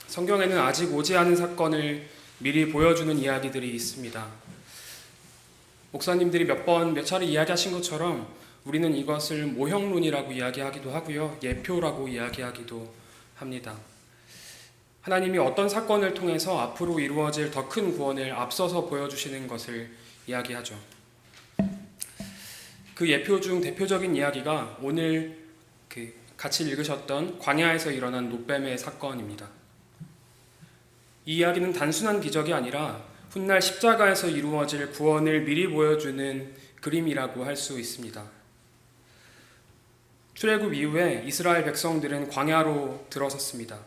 성경에는 아직 오지 않은 사건을 미리 보여주는 이야기들이 있습니다. 목사님들이 몇 차례 이야기하신 것처럼 우리는 이것을 모형론이라고 이야기하기도 하고요. 예표라고 이야기하기도 합니다. 하나님이 어떤 사건을 통해서 앞으로 이루어질 더 큰 구원을 앞서서 보여주시는 것을 이야기하죠. 그 예표 중 대표적인 이야기가 오늘 같이 읽으셨던 광야에서 일어난 놋뱀의 사건입니다. 이 이야기는 단순한 기적이 아니라 훗날 십자가에서 이루어질 구원을 미리 보여주는 그림이라고 할 수 있습니다. 출애굽 이후에 이스라엘 백성들은 광야로 들어섰습니다.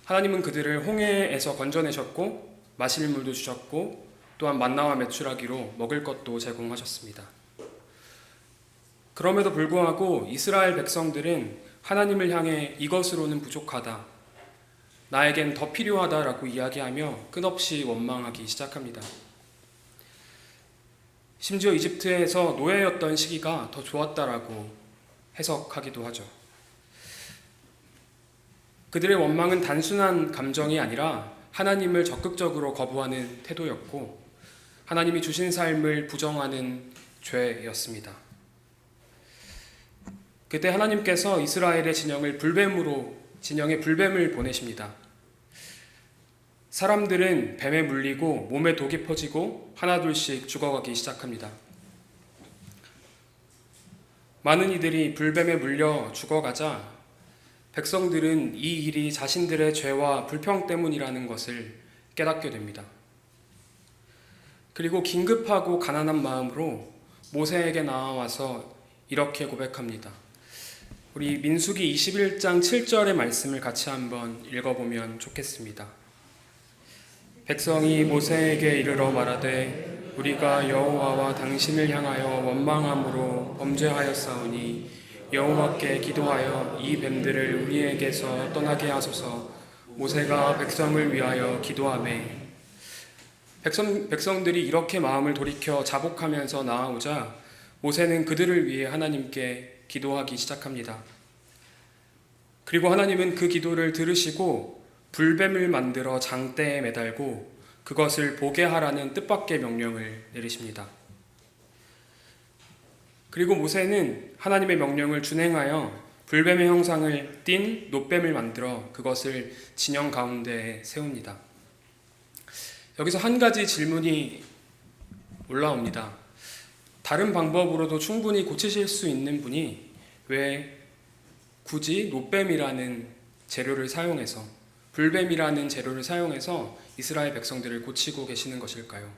하나님은 그들을 홍해에서 건져내셨고 마실 물도 주셨고 또한 만나와 메추라기로 먹을 것도 제공하셨습니다. 그럼에도 불구하고 이스라엘 백성들은 하나님을 향해 이것으로는 부족하다, 나에겐 더 필요하다라고 이야기하며 끝없이 원망하기 시작합니다. 심지어 이집트에서 노예였던 시기가 더 좋았다라고 해석하기도 하죠. 그들의 원망은 단순한 감정이 아니라 하나님을 적극적으로 거부하는 태도였고 하나님이 주신 삶을 부정하는 죄였습니다. 그때 하나님께서 이스라엘의 진영에 불뱀을 보내십니다. 사람들은 뱀에 물리고 몸에 독이 퍼지고 하나둘씩 죽어가기 시작합니다. 많은 이들이 불뱀에 물려 죽어가자 백성들은 이 일이 자신들의 죄와 불평 때문이라는 것을 깨닫게 됩니다. 그리고 긴급하고 가난한 마음으로 모세에게 나와서 이렇게 고백합니다. 우리 민수기 21장 7절의 말씀을 같이 한번 읽어보면 좋겠습니다. 백성이 모세에게 이르러 말하되 우리가 여호와와 당신을 향하여 원망함으로 범죄하였사오니 여호와께 기도하여 이 뱀들을 우리에게서 떠나게 하소서. 모세가 백성을 위하여 기도하매 백성들이 이렇게 마음을 돌이켜 자복하면서 나아오자 모세는 그들을 위해 하나님께 기도하기 시작합니다. 그리고 하나님은 그 기도를 들으시고 불뱀을 만들어 장대에 매달고 그것을 보게 하라는 뜻밖의 명령을 내리십니다. 그리고 모세는 하나님의 명령을 준행하여 불뱀의 형상을 띤 놋뱀을 만들어 그것을 진영 가운데에 세웁니다. 여기서 한 가지 질문이 올라옵니다. 다른 방법으로도 충분히 고치실 수 있는 분이 왜 굳이 놋뱀이라는 재료를 사용해서, 불뱀이라는 재료를 사용해서 이스라엘 백성들을 고치고 계시는 것일까요?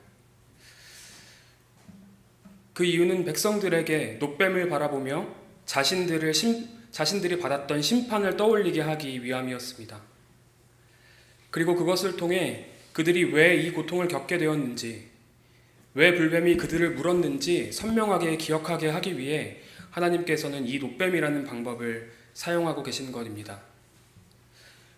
그 이유는 백성들에게 놋뱀을 바라보며 자신들이 받았던 심판을 떠올리게 하기 위함이었습니다. 그리고 그것을 통해 그들이 왜 이 고통을 겪게 되었는지, 왜 불뱀이 그들을 물었는지 선명하게 기억하게 하기 위해 하나님께서는 이 놋뱀이라는 방법을 사용하고 계신 것입니다.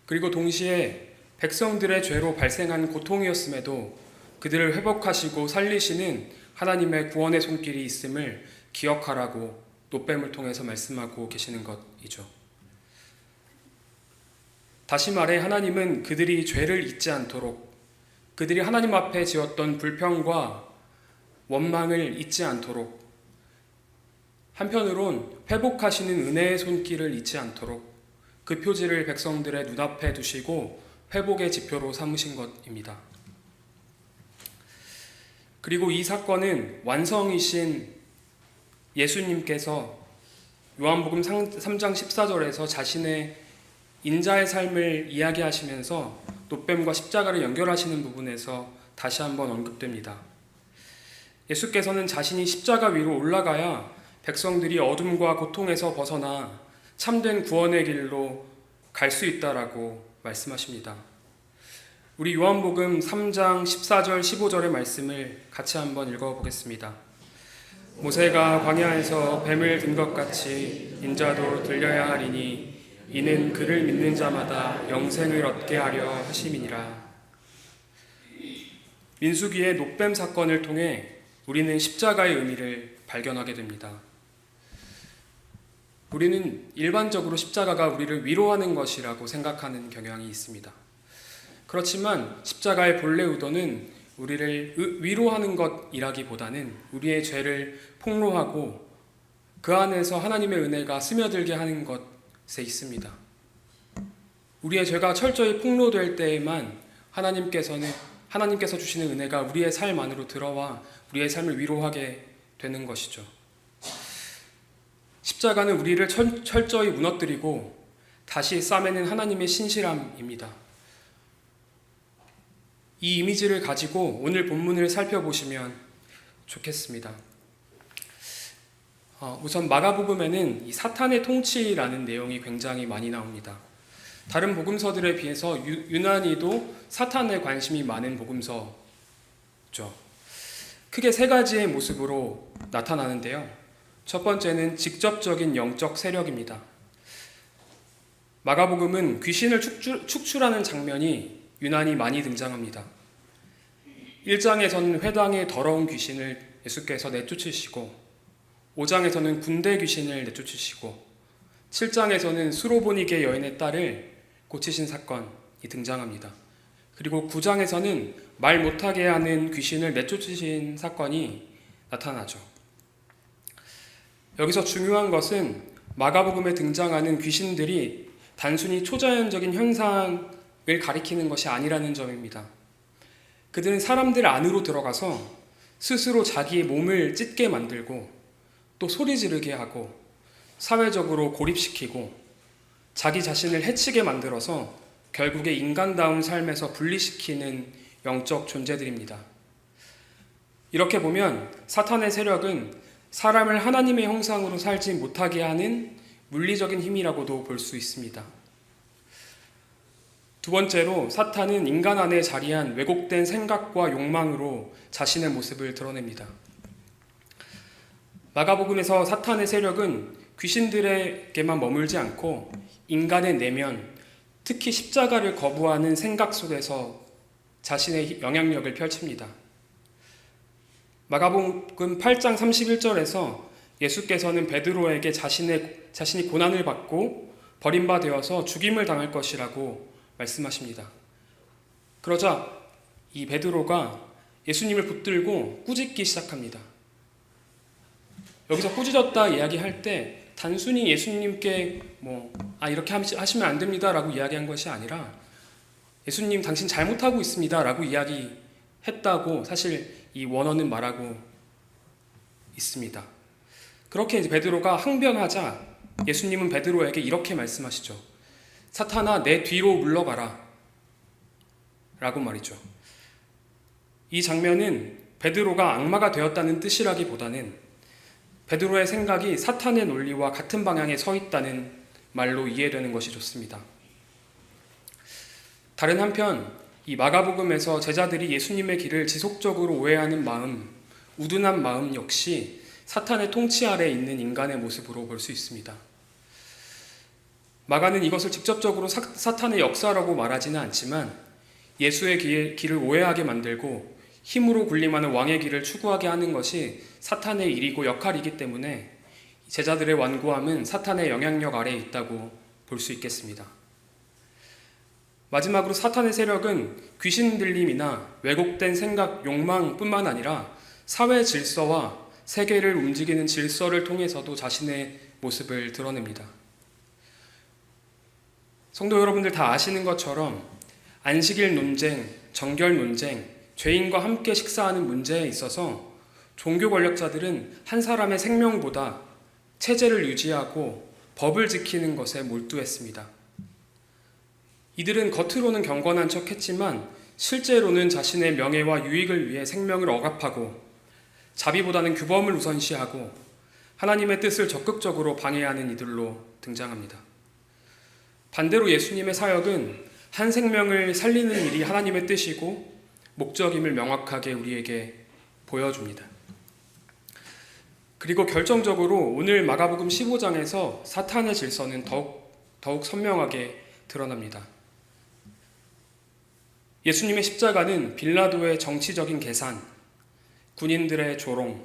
그리고 동시에 백성들의 죄로 발생한 고통이었음에도 그들을 회복하시고 살리시는 하나님의 구원의 손길이 있음을 기억하라고 놋뱀을 통해서 말씀하고 계시는 것이죠. 다시 말해 하나님은 그들이 죄를 잊지 않도록, 그들이 하나님 앞에 지었던 불평과 원망을 잊지 않도록, 한편으론 회복하시는 은혜의 손길을 잊지 않도록 그 표지를 백성들의 눈앞에 두시고 회복의 지표로 삼으신 것입니다. 그리고 이 사건은 완성이신 예수님께서 요한복음 3장 14절에서 자신의 인자의 삶을 이야기하시면서 놋뱀과 십자가를 연결하시는 부분에서 다시 한번 언급됩니다. 예수께서는 자신이 십자가 위로 올라가야 백성들이 어둠과 고통에서 벗어나 참된 구원의 길로 갈 수 있다라고 말씀하십니다. 우리 요한복음 3장 14절 15절의 말씀을 같이 한번 읽어보겠습니다. 모세가 광야에서 뱀을 든 것 같이 인자도 들려야 하리니 이는 그를 믿는 자마다 영생을 얻게 하려 하심이니라. 민수기의 놋뱀 사건을 통해 우리는 십자가의 의미를 발견하게 됩니다. 우리는 일반적으로 십자가가 우리를 위로하는 것이라고 생각하는 경향이 있습니다. 그렇지만 십자가의 본래 의도는 우리를 위로하는 것이라기보다는 우리의 죄를 폭로하고 그 안에서 하나님의 은혜가 스며들게 하는 것에 있습니다. 우리의 죄가 철저히 폭로될 때에만 하나님께서 주시는 은혜가 우리의 삶 안으로 들어와 우리의 삶을 위로하게 되는 것이죠. 십자가는 우리를 철저히 무너뜨리고 다시 싸매는 하나님의 신실함입니다. 이 이미지를 가지고 오늘 본문을 살펴보시면 좋겠습니다. 우선 마가복음에는 이 사탄의 통치라는 내용이 굉장히 많이 나옵니다. 다른 복음서들에 비해서 유난히도 사탄에 관심이 많은 복음서죠. 크게 세 가지의 모습으로 나타나는데요. 첫 번째는 직접적인 영적 세력입니다. 마가복음은 귀신을 축출하는 장면이 유난히 많이 등장합니다. 1장에서는 회당의 더러운 귀신을 예수께서 내쫓으시고 5장에서는 군대 귀신을 내쫓으시고 7장에서는 수로보니게 여인의 딸을 고치신 사건이 등장합니다. 그리고 9장에서는 말 못하게 하는 귀신을 내쫓으신 사건이 나타나죠. 여기서 중요한 것은 마가복음에 등장하는 귀신들이 단순히 초자연적인 현상을 가리키는 것이 아니라는 점입니다. 그들은 사람들 안으로 들어가서 스스로 자기의 몸을 찢게 만들고 또 소리 지르게 하고 사회적으로 고립시키고 자기 자신을 해치게 만들어서 결국에 인간다운 삶에서 분리시키는 영적 존재들입니다. 이렇게 보면 사탄의 세력은 사람을 하나님의 형상으로 살지 못하게 하는 물리적인 힘이라고도 볼 수 있습니다. 두 번째로 사탄은 인간 안에 자리한 왜곡된 생각과 욕망으로 자신의 모습을 드러냅니다. 마가복음에서 사탄의 세력은 귀신들에게만 머물지 않고 인간의 내면, 특히 십자가를 거부하는 생각 속에서 자신의 영향력을 펼칩니다. 마가복음 8장 31절에서 예수께서는 베드로에게 자신이 고난을 받고 버림받아서 죽임을 당할 것이라고 말씀하십니다. 그러자 이 베드로가 예수님을 붙들고 꾸짖기 시작합니다. 여기서 꾸짖었다 이야기할 때 단순히 예수님께 이렇게 하시면 안 됩니다 라고 이야기한 것이 아니라 예수님 당신 잘못하고 있습니다 라고 이야기했다고 사실 이 원어는 말하고 있습니다. 그렇게 이제 베드로가 항변하자 예수님은 베드로에게 이렇게 말씀하시죠. 사탄아 내 뒤로 물러가라 라고 말이죠. 이 장면은 베드로가 악마가 되었다는 뜻이라기보다는 베드로의 생각이 사탄의 논리와 같은 방향에 서 있다는 말로 이해되는 것이 좋습니다. 다른 한편 이 마가복음에서 제자들이 예수님의 길을 지속적으로 오해하는 마음, 우둔한 마음 역시 사탄의 통치 아래 있는 인간의 모습으로 볼 수 있습니다. 마가는 이것을 직접적으로 사탄의 역사라고 말하지는 않지만 예수의 길을 오해하게 만들고 힘으로 군림하는 왕의 길을 추구하게 하는 것이 사탄의 일이고 역할이기 때문에 제자들의 완고함은 사탄의 영향력 아래에 있다고 볼 수 있겠습니다. 마지막으로 사탄의 세력은 귀신 들림이나 왜곡된 생각, 욕망뿐만 아니라 사회 질서와 세계를 움직이는 질서를 통해서도 자신의 모습을 드러냅니다. 성도 여러분들 다 아시는 것처럼 안식일 논쟁, 정결 논쟁, 죄인과 함께 식사하는 문제에 있어서 종교 권력자들은 한 사람의 생명보다 체제를 유지하고 법을 지키는 것에 몰두했습니다. 이들은 겉으로는 경건한 척했지만 실제로는 자신의 명예와 유익을 위해 생명을 억압하고 자비보다는 규범을 우선시하고 하나님의 뜻을 적극적으로 방해하는 이들로 등장합니다. 반대로 예수님의 사역은 한 생명을 살리는 일이 하나님의 뜻이고 목적임을 명확하게 우리에게 보여줍니다. 그리고 결정적으로 오늘 마가복음 15장에서 사탄의 질서는 더욱 선명하게 드러납니다. 예수님의 십자가는 빌라도의 정치적인 계산, 군인들의 조롱,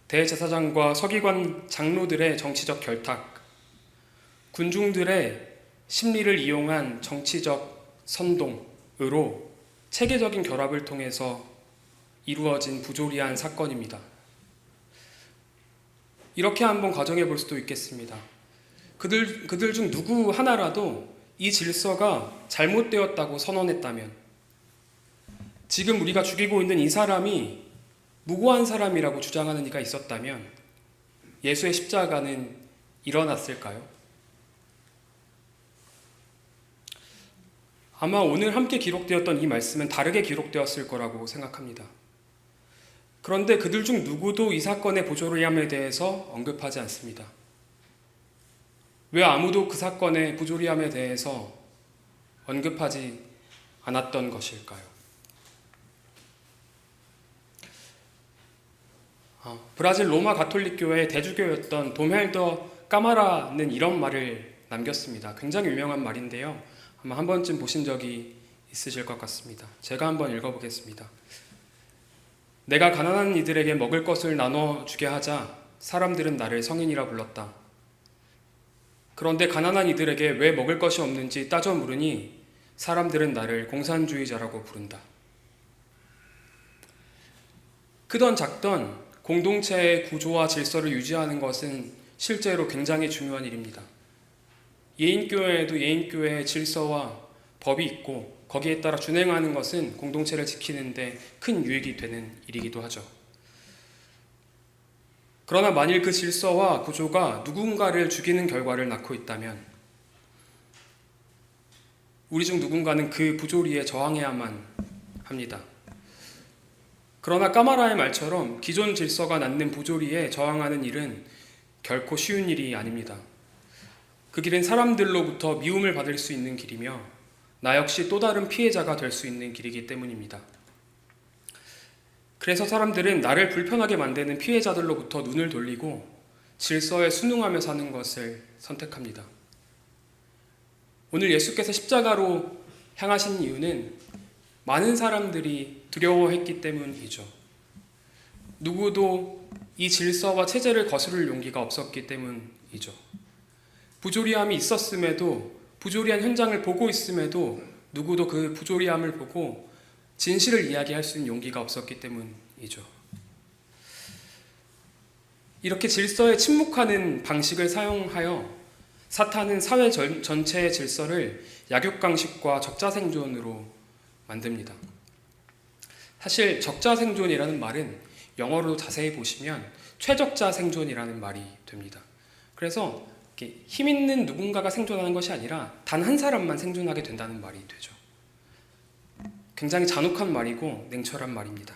대제사장과 서기관 장로들의 정치적 결탁, 군중들의 심리를 이용한 정치적 선동으로 체계적인 결합을 통해서 이루어진 부조리한 사건입니다. 이렇게 한번 가정해 볼 수도 있겠습니다. 그들 중 누구 하나라도 이 질서가 잘못되었다고 선언했다면, 지금 우리가 죽이고 있는 이 사람이 무고한 사람이라고 주장하는 이가 있었다면 예수의 십자가는 일어났을까요? 아마 오늘 함께 기록되었던 이 말씀은 다르게 기록되었을 거라고 생각합니다. 그런데 그들 중 누구도 이 사건의 부조리함에 대해서 언급하지 않습니다. 왜 아무도 그 사건의 부조리함에 대해서 언급하지 않았던 것일까요? 브라질 로마 가톨릭 교회의 대주교였던 도멜더 까마라는 이런 말을 남겼습니다. 굉장히 유명한 말인데요. 아마 한 번쯤 보신 적이 있으실 것 같습니다. 제가 한번 읽어보겠습니다. 내가 가난한 이들에게 먹을 것을 나눠주게 하자 사람들은 나를 성인이라 불렀다. 그런데 가난한 이들에게 왜 먹을 것이 없는지 따져 물으니 사람들은 나를 공산주의자라고 부른다. 크던 작던 공동체의 구조와 질서를 유지하는 것은 실제로 굉장히 중요한 일입니다. 예인교회에도 예인교회의 질서와 법이 있고 거기에 따라 준행하는 것은 공동체를 지키는 데 큰 유익이 되는 일이기도 하죠. 그러나 만일 그 질서와 구조가 누군가를 죽이는 결과를 낳고 있다면 우리 중 누군가는 그 부조리에 저항해야만 합니다. 그러나 까마라의 말처럼 기존 질서가 낳는 부조리에 저항하는 일은 결코 쉬운 일이 아닙니다. 그 길은 사람들로부터 미움을 받을 수 있는 길이며 나 역시 또 다른 피해자가 될 수 있는 길이기 때문입니다. 그래서 사람들은 나를 불편하게 만드는 피해자들로부터 눈을 돌리고 질서에 순응하며 사는 것을 선택합니다. 오늘 예수께서 십자가로 향하신 이유는 많은 사람들이 두려워했기 때문이죠. 누구도 이 질서와 체제를 거스를 용기가 없었기 때문이죠. 부조리함이 있었음에도, 부조리한 현장을 보고 있음에도 누구도 그 부조리함을 보고 진실을 이야기할 수 있는 용기가 없었기 때문이죠. 이렇게 질서에 침묵하는 방식을 사용하여 사탄은 사회 전체의 질서를 약육강식과 적자생존으로 만듭니다. 사실 적자생존이라는 말은 영어로 자세히 보시면 최적자생존이라는 말이 됩니다. 그래서 힘 있는 누군가가 생존하는 것이 아니라 단 한 사람만 생존하게 된다는 말이 되죠. 굉장히 잔혹한 말이고 냉철한 말입니다.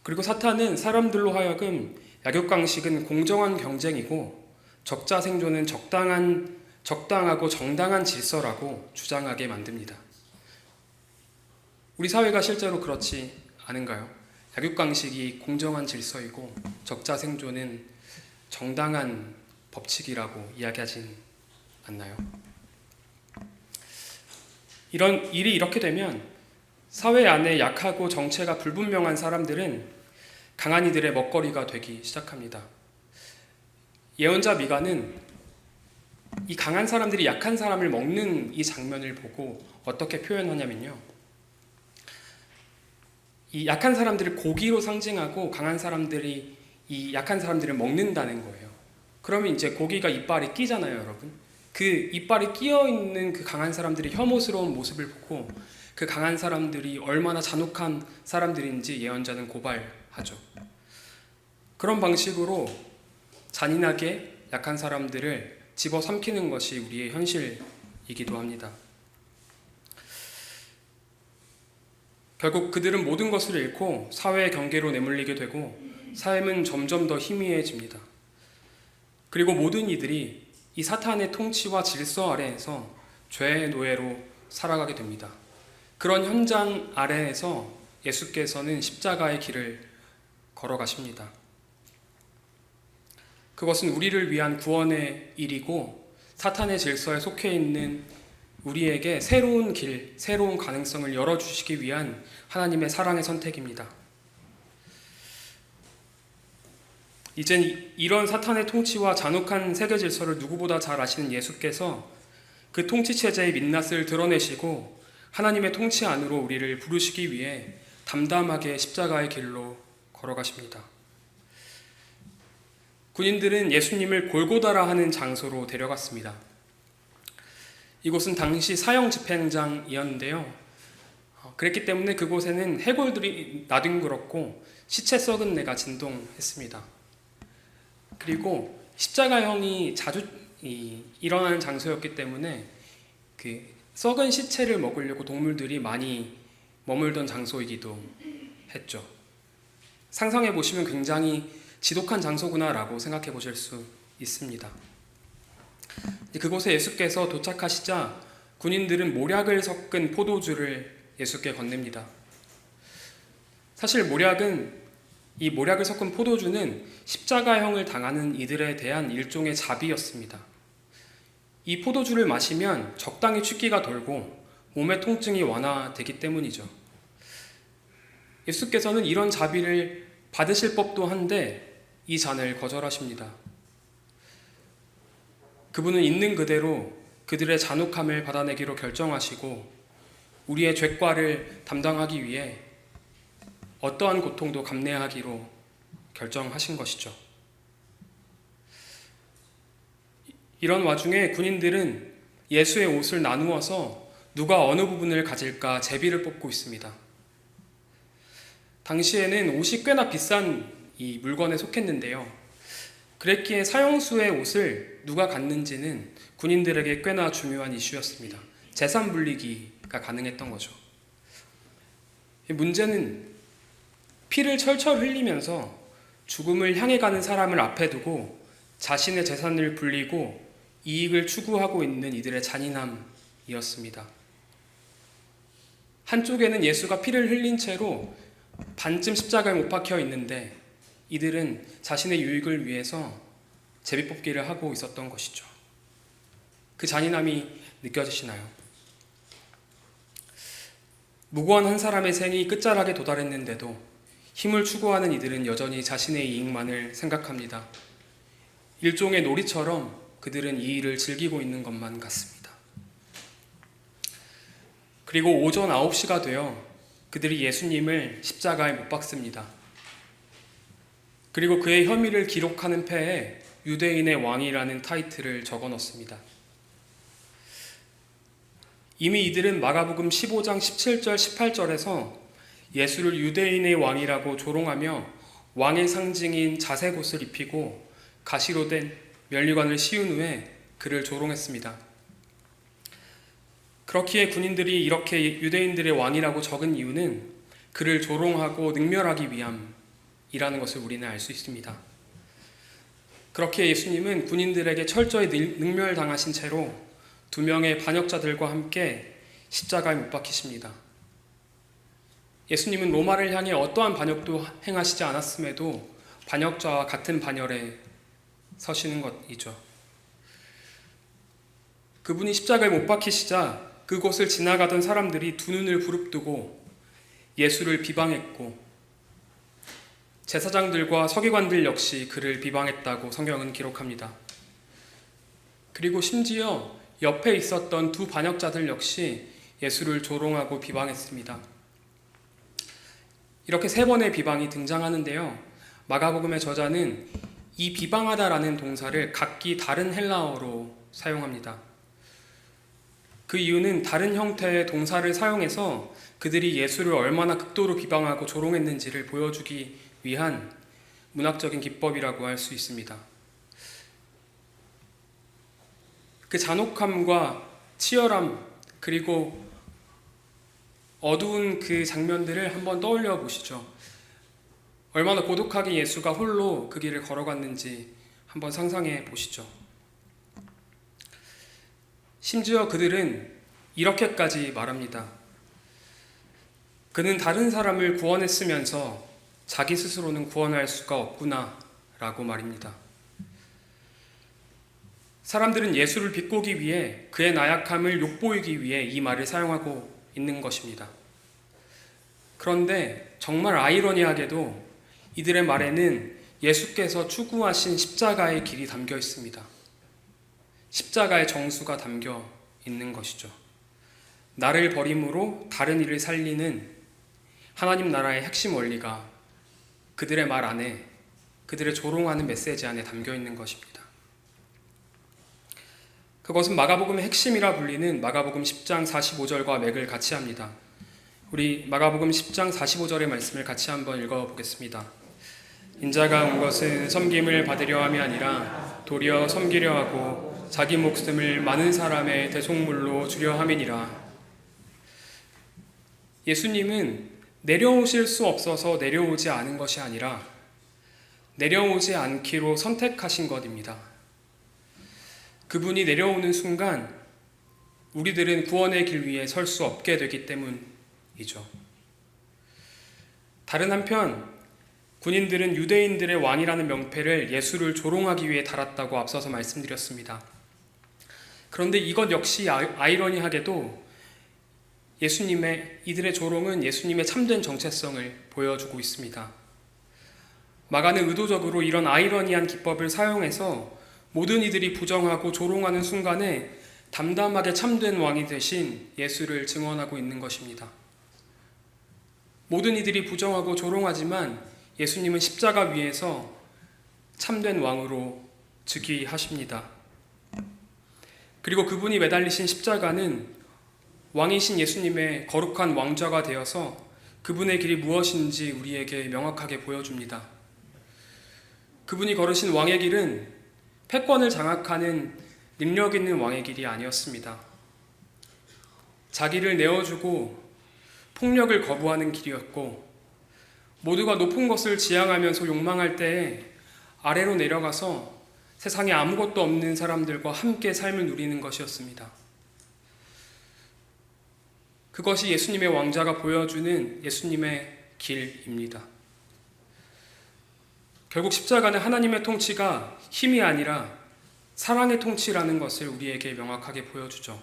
그리고 사탄은 사람들로 하여금 약육강식은 공정한 경쟁이고 적자생존은 적당하고 정당한 질서라고 주장하게 만듭니다. 우리 사회가 실제로 그렇지 않은가요? 약육강식이 공정한 질서이고 적자생존은 정당한 법칙이라고 이야기하진 않나요? 이런 일이 이렇게 되면 사회 안에 약하고 정체가 불분명한 사람들은 강한 이들의 먹거리가 되기 시작합니다. 예언자 미가는 이 강한 사람들이 약한 사람을 먹는 이 장면을 보고 어떻게 표현하냐면요. 이 약한 사람들을 고기로 상징하고 강한 사람들이 이 약한 사람들을 먹는다는 거예요. 그러면 이제 고기가 이빨에 끼잖아요, 여러분. 그 이빨이 끼어 있는 그 강한 사람들의 혐오스러운 모습을 보고 그 강한 사람들이 얼마나 잔혹한 사람들인지 예언자는 고발하죠. 그런 방식으로 잔인하게 약한 사람들을 집어삼키는 것이 우리의 현실이기도 합니다. 결국 그들은 모든 것을 잃고 사회의 경계로 내몰리게 되고 삶은 점점 더 희미해집니다. 그리고 모든 이들이 이 사탄의 통치와 질서 아래에서 죄의 노예로 살아가게 됩니다. 그런 현장 아래에서 예수께서는 십자가의 길을 걸어가십니다. 그것은 우리를 위한 구원의 일이고 사탄의 질서에 속해 있는 우리에게 새로운 길, 새로운 가능성을 열어주시기 위한 하나님의 사랑의 선택입니다. 이젠 이런 사탄의 통치와 잔혹한 세계 질서를 누구보다 잘 아시는 예수께서 그 통치 체제의 민낯을 드러내시고 하나님의 통치 안으로 우리를 부르시기 위해 담담하게 십자가의 길로 걸어가십니다. 군인들은 예수님을 골고다라 하는 장소로 데려갔습니다. 이곳은 당시 사형 집행장이었는데요. 그랬기 때문에 그곳에는 해골들이 나뒹굴었고 시체 썩은 내가 진동했습니다. 그리고 십자가형이 자주 일어나는 장소였기 때문에 그 썩은 시체를 먹으려고 동물들이 많이 머물던 장소이기도 했죠. 상상해 보시면 굉장히 지독한 장소구나라고 생각해 보실 수 있습니다. 그곳에 예수께서 도착하시자 군인들은 모략을 섞은 포도주를 예수께 건넵니다. 사실 이 모략을 섞은 포도주는 십자가형을 당하는 이들에 대한 일종의 자비였습니다. 이 포도주를 마시면 적당히 취기가 돌고 몸의 통증이 완화되기 때문이죠. 예수께서는 이런 자비를 받으실 법도 한데 이 잔을 거절하십니다. 그분은 있는 그대로 그들의 잔혹함을 받아내기로 결정하시고 우리의 죄과를 담당하기 위해 어떠한 고통도 감내하기로 결정하신 것이죠. 이런 와중에 군인들은 예수의 옷을 나누어서 누가 어느 부분을 가질까 제비를 뽑고 있습니다. 당시에는 옷이 꽤나 비싼 이 물건에 속했는데요. 그랬기에 사형수의 옷을 누가 갖는지는 군인들에게 꽤나 중요한 이슈였습니다. 재산 분리기가 가능했던 거죠. 문제는 피를 철철 흘리면서 죽음을 향해 가는 사람을 앞에 두고 자신의 재산을 불리고 이익을 추구하고 있는 이들의 잔인함이었습니다. 한쪽에는 예수가 피를 흘린 채로 반쯤 십자가에 못 박혀 있는데 이들은 자신의 유익을 위해서 제비뽑기를 하고 있었던 것이죠. 그 잔인함이 느껴지시나요? 무고한 한 사람의 생이 끝자락에 도달했는데도 힘을 추구하는 이들은 여전히 자신의 이익만을 생각합니다. 일종의 놀이처럼 그들은 이 일을 즐기고 있는 것만 같습니다. 그리고 오전 9시가 되어 그들이 예수님을 십자가에 못 박습니다. 그리고 그의 혐의를 기록하는 패에 유대인의 왕이라는 타이틀을 적어 넣습니다. 이미 이들은 마가복음 15장 17절 18절에서 예수를 유대인의 왕이라고 조롱하며 왕의 상징인 자색옷을 입히고 가시로 된 면류관을 씌운 후에 그를 조롱했습니다. 그렇기에 군인들이 이렇게 유대인들의 왕이라고 적은 이유는 그를 조롱하고 능멸하기 위함이라는 것을 우리는 알 수 있습니다. 그렇게 예수님은 군인들에게 철저히 능멸당하신 채로 2명의 반역자들과 함께 십자가에 못 박히십니다. 예수님은 로마를 향해 어떠한 반역도 행하시지 않았음에도 반역자와 같은 반열에 서시는 것이죠. 그분이 십자가에 못 박히시자 그곳을 지나가던 사람들이 두 눈을 부릅뜨고 예수를 비방했고 제사장들과 서기관들 역시 그를 비방했다고 성경은 기록합니다. 그리고 심지어 옆에 있었던 두 반역자들 역시 예수를 조롱하고 비방했습니다. 이렇게 3번의 비방이 등장하는데요. 마가복음의 저자는 이 비방하다라는 동사를 각기 다른 헬라어로 사용합니다. 그 이유는 다른 형태의 동사를 사용해서 그들이 예수를 얼마나 극도로 비방하고 조롱했는지를 보여주기 위한 문학적인 기법이라고 할 수 있습니다. 그 잔혹함과 치열함 그리고 어두운 그 장면들을 한번 떠올려 보시죠. 얼마나 고독하게 예수가 홀로 그 길을 걸어갔는지 한번 상상해 보시죠. 심지어 그들은 이렇게까지 말합니다. 그는 다른 사람을 구원했으면서 자기 스스로는 구원할 수가 없구나 라고 말입니다. 사람들은 예수를 비꼬기 위해 그의 나약함을 욕보이기 위해 이 말을 사용하고 있는 것입니다. 그런데 정말 아이러니하게도 이들의 말에는 예수께서 추구하신 십자가의 길이 담겨 있습니다. 십자가의 정수가 담겨 있는 것이죠. 나를 버림으로 다른 이를 살리는 하나님 나라의 핵심 원리가 그들의 말 안에, 그들의 조롱하는 메시지 안에 담겨 있는 것입니다. 그것은 마가복음의 핵심이라 불리는 마가복음 10장 45절과 맥을 같이 합니다. 우리 마가복음 10장 45절의 말씀을 같이 한번 읽어보겠습니다. 인자가 온 것은 섬김을 받으려 함이 아니라 도리어 섬기려 하고 자기 목숨을 많은 사람의 대속물로 주려 함이니라. 예수님은 내려오실 수 없어서 내려오지 않은 것이 아니라 내려오지 않기로 선택하신 것입니다. 그분이 내려오는 순간 우리들은 구원의 길 위에 설 수 없게 되기 때문이죠. 다른 한편 군인들은 유대인들의 왕이라는 명패를 예수를 조롱하기 위해 달았다고 앞서서 말씀드렸습니다. 그런데 이것 역시 아이러니하게도 이들의 조롱은 예수님의 참된 정체성을 보여주고 있습니다. 마가는 의도적으로 이런 아이러니한 기법을 사용해서 모든 이들이 부정하고 조롱하는 순간에 담담하게 참된 왕이 되신 예수를 증언하고 있는 것입니다. 모든 이들이 부정하고 조롱하지만 예수님은 십자가 위에서 참된 왕으로 즉위하십니다. 그리고 그분이 매달리신 십자가는 왕이신 예수님의 거룩한 왕좌가 되어서 그분의 길이 무엇인지 우리에게 명확하게 보여줍니다. 그분이 걸으신 왕의 길은 패권을 장악하는 능력 있는 왕의 길이 아니었습니다. 자기를 내어주고 폭력을 거부하는 길이었고, 모두가 높은 것을 지향하면서 욕망할 때에 아래로 내려가서 세상에 아무것도 없는 사람들과 함께 삶을 누리는 것이었습니다. 그것이 예수님의 왕좌가 보여주는 예수님의 길입니다. 결국 십자가는 하나님의 통치가 힘이 아니라 사랑의 통치라는 것을 우리에게 명확하게 보여주죠.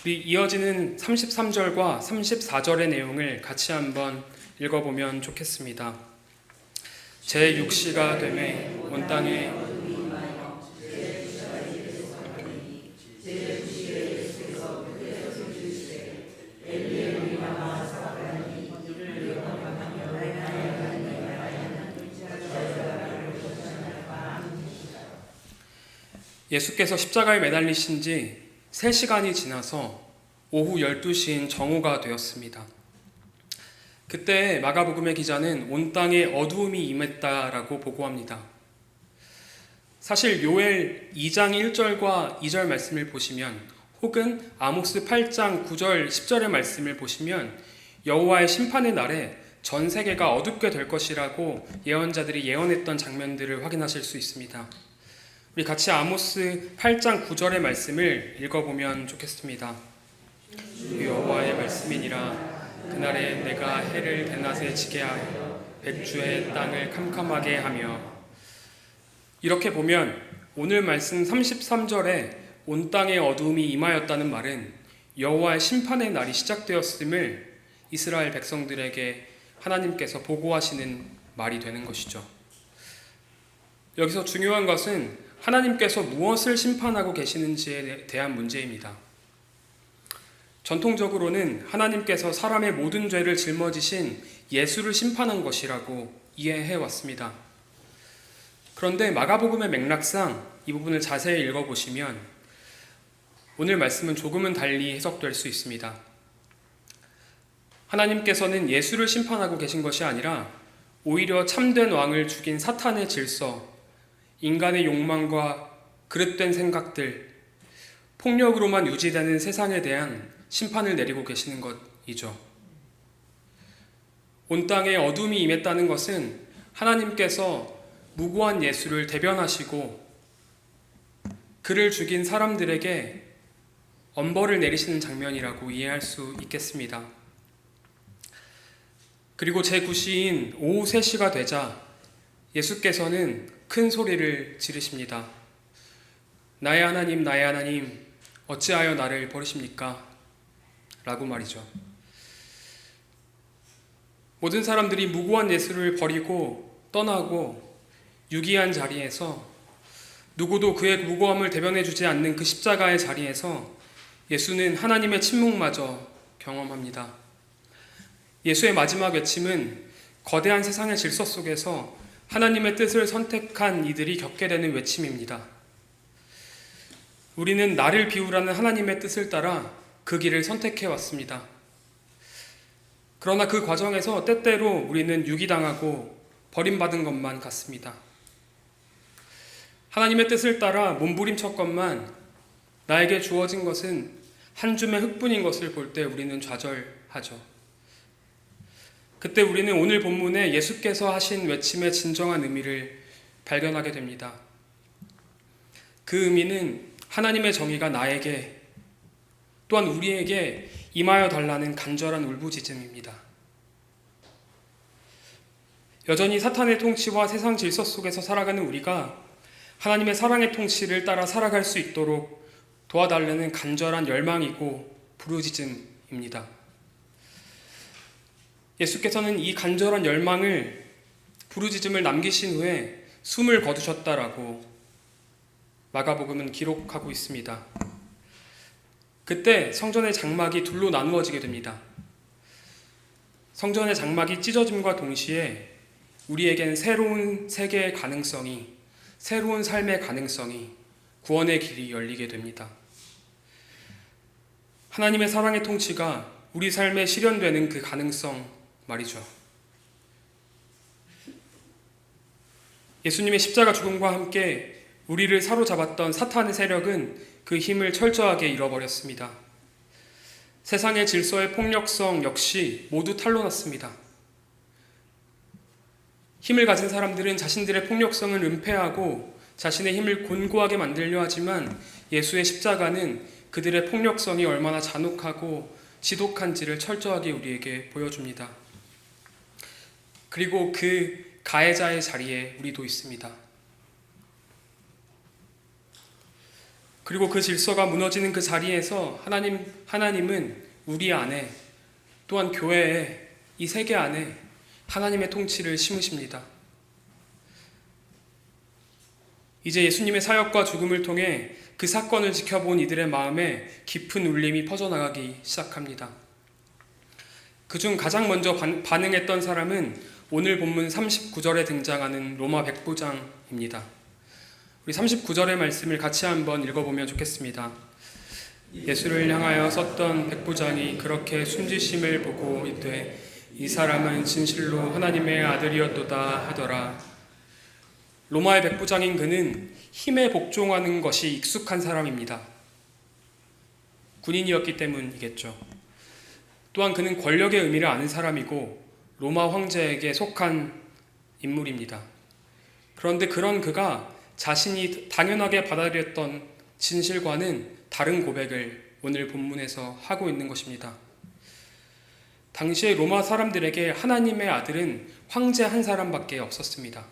우리 이어지는 33절과 34절의 내용을 같이 한번 읽어보면 좋겠습니다. 제 육시가 되매 온 땅에 예수께서 십자가에 매달리신 지 3시간이 지나서 오후 12시인 정오가 되었습니다. 그때 마가복음의 기자는 온 땅에 어두움이 임했다라고 보고합니다. 사실 요엘 2장 1절과 2절 말씀을 보시면, 혹은 아모스 8장 9절 10절의 말씀을 보시면 여호와의 심판의 날에 전 세계가 어둡게 될 것이라고 예언자들이 예언했던 장면들을 확인하실 수 있습니다. 우리 같이 아모스 8장 9절의 말씀을 읽어보면 좋겠습니다. 여호와의 말씀이니라. 그날에 내가 해를 대낮에 지게 하여 백주의 땅을 캄캄하게 하며. 이렇게 보면 오늘 말씀 33절에 온 땅에 어두움이 임하였다는 말은 여호와의 심판의 날이 시작되었음을 이스라엘 백성들에게 하나님께서 보고하시는 말이 되는 것이죠. 여기서 중요한 것은 하나님께서 무엇을 심판하고 계시는지에 대한 문제입니다. 전통적으로는 하나님께서 사람의 모든 죄를 짊어지신 예수를 심판한 것이라고 이해해 왔습니다. 그런데 마가복음의 맥락상 이 부분을 자세히 읽어보시면 오늘 말씀은 조금은 달리 해석될 수 있습니다. 하나님께서는 예수를 심판하고 계신 것이 아니라 오히려 참된 왕을 죽인 사탄의 질서, 인간의 욕망과 그릇된 생각들, 폭력으로만 유지되는 세상에 대한 심판을 내리고 계시는 것이죠. 온 땅에 어둠이 임했다는 것은 하나님께서 무고한 예수를 대변하시고 그를 죽인 사람들에게 엄벌을 내리시는 장면이라고 이해할 수 있겠습니다. 그리고 제9시인 오후 3시가 되자 예수께서는 큰 소리를 지르십니다. 나의 하나님, 어찌하여 나를 버리십니까? 라고 말이죠. 모든 사람들이 무고한 예수를 버리고 떠나고 유기한 자리에서, 누구도 그의 무고함을 대변해주지 않는 그 십자가의 자리에서 예수는 하나님의 침묵마저 경험합니다. 예수의 마지막 외침은 거대한 세상의 질서 속에서 하나님의 뜻을 선택한 이들이 겪게 되는 외침입니다. 우리는 나를 비우라는 하나님의 뜻을 따라 그 길을 선택해 왔습니다. 그러나 그 과정에서 때때로 우리는 유기당하고 버림받은 것만 같습니다. 하나님의 뜻을 따라 몸부림쳤건만 나에게 주어진 것은 한 줌의 흙뿐인 것을 볼 때 우리는 좌절하죠. 그때 우리는 오늘 본문에 예수께서 하신 외침의 진정한 의미를 발견하게 됩니다. 그 의미는 하나님의 정의가 나에게 또한 우리에게 임하여 달라는 간절한 울부짖음입니다. 여전히 사탄의 통치와 세상 질서 속에서 살아가는 우리가 하나님의 사랑의 통치를 따라 살아갈 수 있도록 도와달라는 간절한 열망이고 부르짖음입니다. 예수께서는 이 간절한 열망을, 부르짖음을 남기신 후에 숨을 거두셨다라고 마가복음은 기록하고 있습니다. 그때 성전의 장막이 둘로 나누어지게 됩니다. 성전의 장막이 찢어짐과 동시에 우리에겐 새로운 세계의 가능성이, 새로운 삶의 가능성이, 구원의 길이 열리게 됩니다. 하나님의 사랑의 통치가 우리 삶에 실현되는 그 가능성 말이죠. 예수님의 십자가 죽음과 함께 우리를 사로잡았던 사탄의 세력은 그 힘을 철저하게 잃어버렸습니다. 세상의 질서의 폭력성 역시 모두 탄로났습니다. 힘을 가진 사람들은 자신들의 폭력성을 은폐하고 자신의 힘을 곤고하게 만들려 하지만 예수의 십자가는 그들의 폭력성이 얼마나 잔혹하고 지독한지를 철저하게 우리에게 보여줍니다. 그리고 그 가해자의 자리에 우리도 있습니다. 그리고 그 질서가 무너지는 그 자리에서 하나님은 우리 안에, 또한 교회에, 이 세계 안에 하나님의 통치를 심으십니다. 이제 예수님의 사역과 죽음을 통해 그 사건을 지켜본 이들의 마음에 깊은 울림이 퍼져나가기 시작합니다. 그중 가장 먼저 반응했던 사람은 오늘 본문 39절에 등장하는 로마 백부장입니다. 우리 39절의 말씀을 같이 한번 읽어보면 좋겠습니다. 예수를 향하여 섰던 백부장이 그렇게 숨지심을 보고 이르되 이 사람은 진실로 하나님의 아들이었도다 하더라. 로마의 백부장인 그는 힘에 복종하는 것이 익숙한 사람입니다. 군인이었기 때문이겠죠. 또한 그는 권력의 의미를 아는 사람이고 로마 황제에게 속한 인물입니다. 그런데 그런 그가 자신이 당연하게 받아들였던 진실과는 다른 고백을 오늘 본문에서 하고 있는 것입니다. 당시에 로마 사람들에게 하나님의 아들은 황제 한 사람밖에 없었습니다.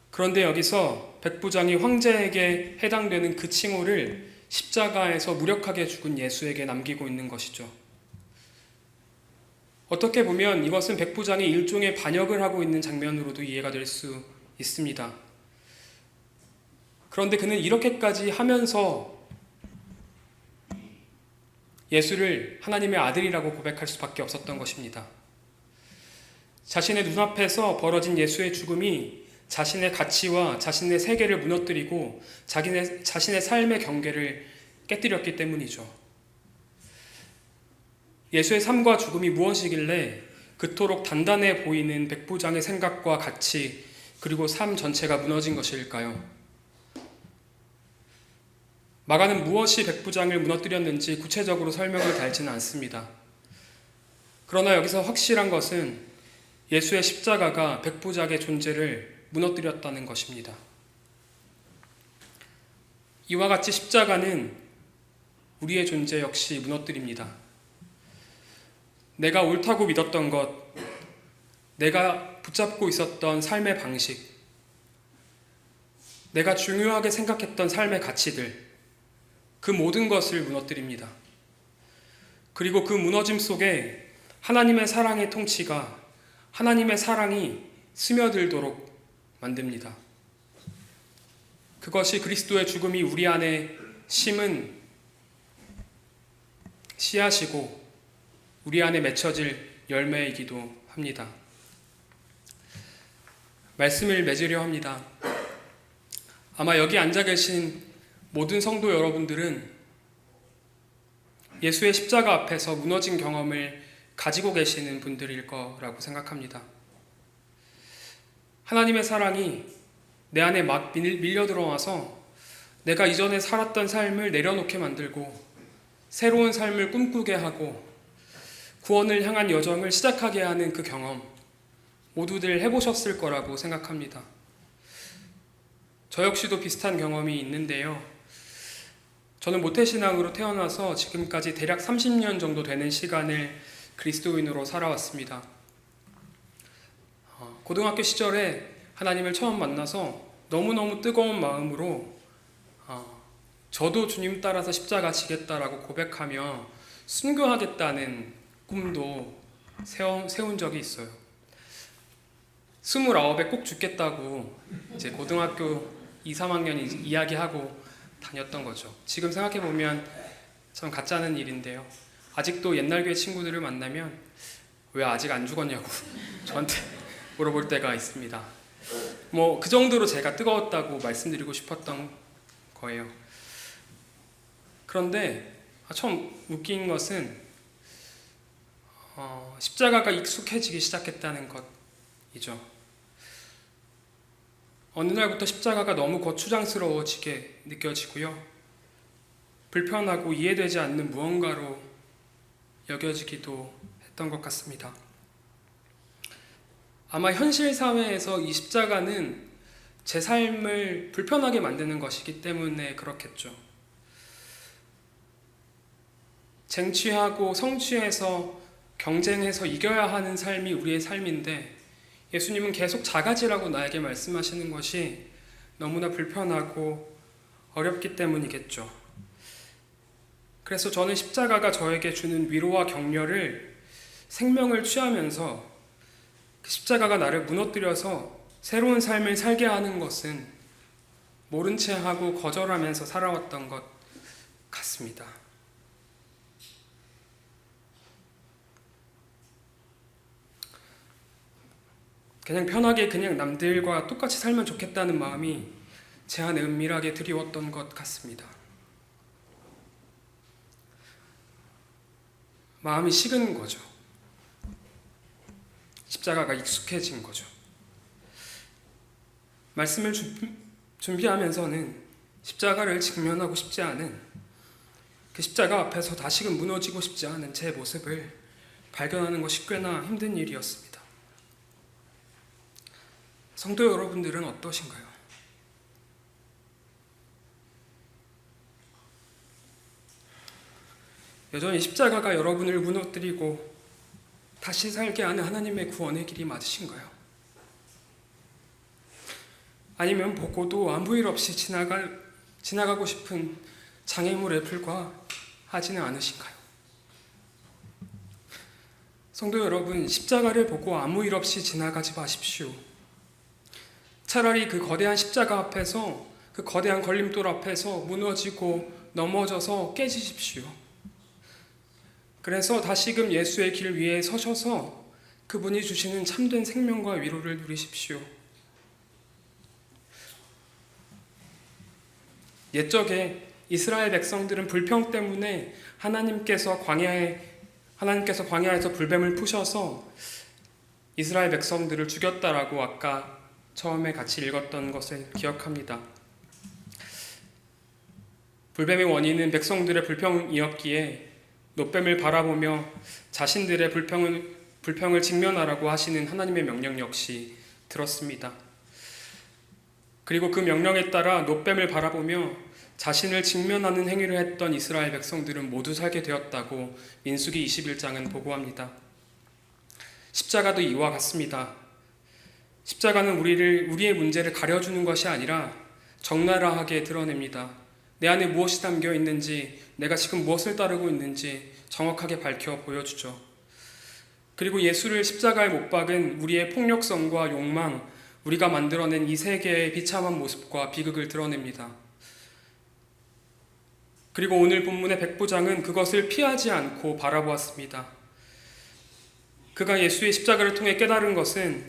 그런데 여기서 백부장이 황제에게 해당되는 그 칭호를 십자가에서 무력하게 죽은 예수에게 남기고 있는 것이죠. 어떻게 보면 이것은 백부장이 일종의 반역을 하고 있는 장면으로도 이해가 될 수 있습니다. 그런데 그는 이렇게까지 하면서 예수를 하나님의 아들이라고 고백할 수밖에 없었던 것입니다. 자신의 눈앞에서 벌어진 예수의 죽음이 자신의 가치와 자신의 세계를 무너뜨리고 자신의 삶의 경계를 깨뜨렸기 때문이죠. 예수의 삶과 죽음이 무엇이길래 그토록 단단해 보이는 백부장의 생각과 가치 그리고 삶 전체가 무너진 것일까요? 마가는 무엇이 백부장을 무너뜨렸는지 구체적으로 설명을 달지는 않습니다. 그러나 여기서 확실한 것은 예수의 십자가가 백부장의 존재를 무너뜨렸다는 것입니다. 이와 같이 십자가는 우리의 존재 역시 무너뜨립니다. 내가 옳다고 믿었던 것, 내가 붙잡고 있었던 삶의 방식, 내가 중요하게 생각했던 삶의 가치들, 그 모든 것을 무너뜨립니다. 그리고 그 무너짐 속에 하나님의 사랑의 통치가 하나님의 사랑이 스며들도록 만듭니다. 그것이 그리스도의 죽음이 우리 안에 심은 씨앗이고 우리 안에 맺혀질 열매이기도 합니다. 말씀을 맺으려 합니다. 아마 여기 앉아 계신 모든 성도 여러분들은 예수의 십자가 앞에서 무너진 경험을 가지고 계시는 분들일 거라고 생각합니다. 하나님의 사랑이 내 안에 막 밀려 들어와서 내가 이전에 살았던 삶을 내려놓게 만들고 새로운 삶을 꿈꾸게 하고 구원을 향한 여정을 시작하게 하는 그 경험 모두들 해보셨을 거라고 생각합니다. 저 역시도 비슷한 경험이 있는데요. 저는 모태신앙으로 태어나서 지금까지 대략 30년 정도 되는 시간을 그리스도인으로 살아왔습니다. 고등학교 시절에 하나님을 처음 만나서 너무너무 뜨거운 마음으로 저도 주님 따라서 십자가 지겠다라고 고백하며 순교하겠다는 꿈도 세운 적이 있어요. 29에 꼭 죽겠다고 이제 고등학교 2, 3학년 이야기하고 다녔던 거죠. 지금 생각해보면 참 가짜는 일인데요. 아직도 옛날 교회 친구들을 만나면 왜 아직 안 죽었냐고 저한테 물어볼 때가 있습니다. 그 정도로 제가 뜨거웠다고 말씀드리고 싶었던 거예요. 그런데 참 웃긴 것은 십자가가 익숙해지기 시작했다는 것이죠. 어느 날부터 십자가가 너무 거추장스러워지게 느껴지고요. 불편하고 이해되지 않는 무언가로 여겨지기도 했던 것 같습니다. 아마 현실 사회에서 이 십자가는 제 삶을 불편하게 만드는 것이기 때문에 그렇겠죠. 쟁취하고 성취해서 경쟁해서 이겨야 하는 삶이 우리의 삶인데 예수님은 계속 작아지라고 나에게 말씀하시는 것이 너무나 불편하고 어렵기 때문이겠죠. 그래서 저는 십자가가 저에게 주는 위로와 격려를 생명을 취하면서 그 십자가가 나를 무너뜨려서 새로운 삶을 살게 하는 것은 모른 채 하고 거절하면서 살아왔던 것 같습니다. 그냥 편하게 그냥 남들과 똑같이 살면 좋겠다는 마음이 제 안에 은밀하게 드리웠던 것 같습니다. 마음이 식은 거죠. 십자가가 익숙해진 거죠. 말씀을 준비하면서는 십자가를 직면하고 싶지 않은 그 십자가 앞에서 다시금 무너지고 싶지 않은 제 모습을 발견하는 것이 꽤나 힘든 일이었습니다. 성도 여러분들은 어떠신가요? 여전히 십자가가 여러분을 무너뜨리고 다시 살게 하는 하나님의 구원의 길이 맞으신가요? 아니면 보고도 아무 일 없이 지나가고 싶은 장애물에 불과하지는 않으신가요? 성도 여러분, 십자가를 보고 아무 일 없이 지나가지 마십시오. 차라리 그 거대한 십자가 앞에서, 그 거대한 걸림돌 앞에서 무너지고 넘어져서 깨지십시오. 그래서 다시금 예수의 길 위에 서셔서 그분이 주시는 참된 생명과 위로를 누리십시오. 옛적에 이스라엘 백성들은 불평 때문에 하나님께서 광야에서 불뱀을 푸셔서 이스라엘 백성들을 죽였다라고 아까 처음에 같이 읽었던 것을 기억합니다. 불뱀의 원인은 백성들의 불평이었기에 놋뱀을 바라보며 자신들의 불평을 직면하라고 하시는 하나님의 명령 역시 들었습니다. 그리고 그 명령에 따라 놋뱀을 바라보며 자신을 직면하는 행위를 했던 이스라엘 백성들은 모두 살게 되었다고 민수기 21장은 보고합니다. 십자가도 이와 같습니다. 십자가는 우리의 문제를 가려주는 것이 아니라 적나라하게 드러냅니다. 내 안에 무엇이 담겨 있는지, 내가 지금 무엇을 따르고 있는지 정확하게 밝혀 보여주죠. 그리고 예수를 십자가에 못 박은 우리의 폭력성과 욕망, 우리가 만들어낸 이 세계의 비참한 모습과 비극을 드러냅니다. 그리고 오늘 본문의 백부장은 그것을 피하지 않고 바라보았습니다. 그가 예수의 십자가를 통해 깨달은 것은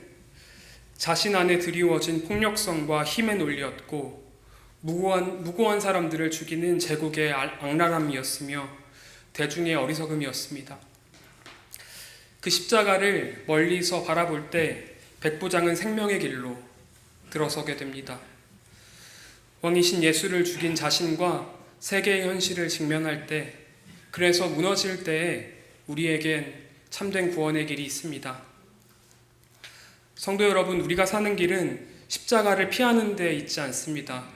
자신 안에 드리워진 폭력성과 힘의 논리였고 무고한 사람들을 죽이는 제국의 악랄함이었으며 대중의 어리석음이었습니다. 그 십자가를 멀리서 바라볼 때 백부장은 생명의 길로 들어서게 됩니다. 왕이신 예수를 죽인 자신과 세계의 현실을 직면할 때, 그래서 무너질 때에 우리에겐 참된 구원의 길이 있습니다. 성도 여러분, 우리가 사는 길은 십자가를 피하는 데 있지 않습니다.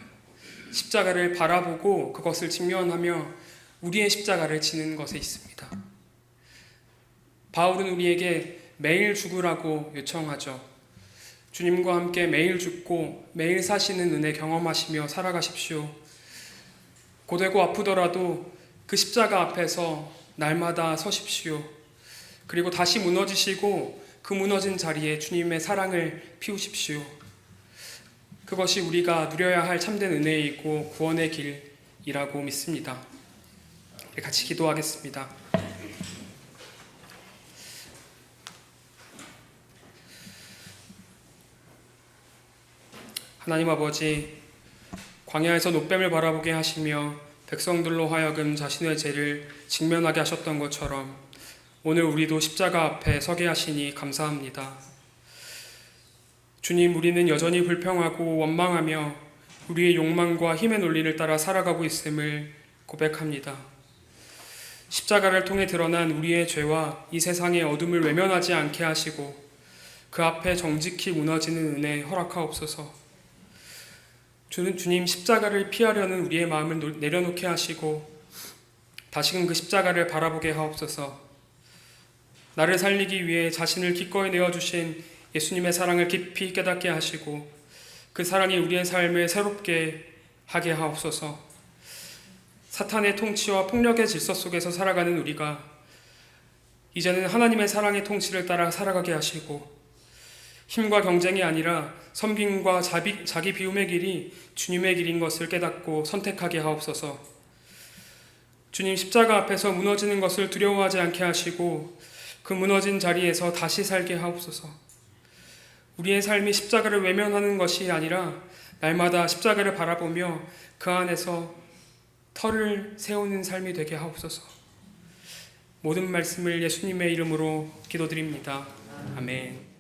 십자가를 바라보고 그것을 직면하며 우리의 십자가를 지는 것에 있습니다. 바울은 우리에게 매일 죽으라고 요청하죠. 주님과 함께 매일 죽고 매일 사시는 은혜 경험하시며 살아가십시오. 고되고 아프더라도 그 십자가 앞에서 날마다 서십시오. 그리고 다시 무너지시고 그 무너진 자리에 주님의 사랑을 피우십시오. 그것이 우리가 누려야 할 참된 은혜이고 구원의 길이라고 믿습니다. 같이 기도하겠습니다. 하나님 아버지, 광야에서 놋뱀을 바라보게 하시며 백성들로 하여금 자신의 죄를 직면하게 하셨던 것처럼 오늘 우리도 십자가 앞에 서게 하시니 감사합니다. 주님, 우리는 여전히 불평하고 원망하며 우리의 욕망과 힘의 논리를 따라 살아가고 있음을 고백합니다. 십자가를 통해 드러난 우리의 죄와 이 세상의 어둠을 외면하지 않게 하시고 그 앞에 정직히 무너지는 은혜 허락하옵소서. 주님, 십자가를 피하려는 우리의 마음을 내려놓게 하시고 다시금 그 십자가를 바라보게 하옵소서. 나를 살리기 위해 자신을 기꺼이 내어주신 예수님의 사랑을 깊이 깨닫게 하시고 그 사랑이 우리의 삶을 새롭게 하게 하옵소서. 사탄의 통치와 폭력의 질서 속에서 살아가는 우리가 이제는 하나님의 사랑의 통치를 따라 살아가게 하시고 힘과 경쟁이 아니라 섬김과 자기 비움의 길이 주님의 길인 것을 깨닫고 선택하게 하옵소서. 주님, 십자가 앞에서 무너지는 것을 두려워하지 않게 하시고 그 무너진 자리에서 다시 살게 하옵소서. 우리의 삶이 십자가를 외면하는 것이 아니라 날마다 십자가를 바라보며 그 안에서 터를 세우는 삶이 되게 하옵소서. 모든 말씀을 예수님의 이름으로 기도드립니다. 아멘.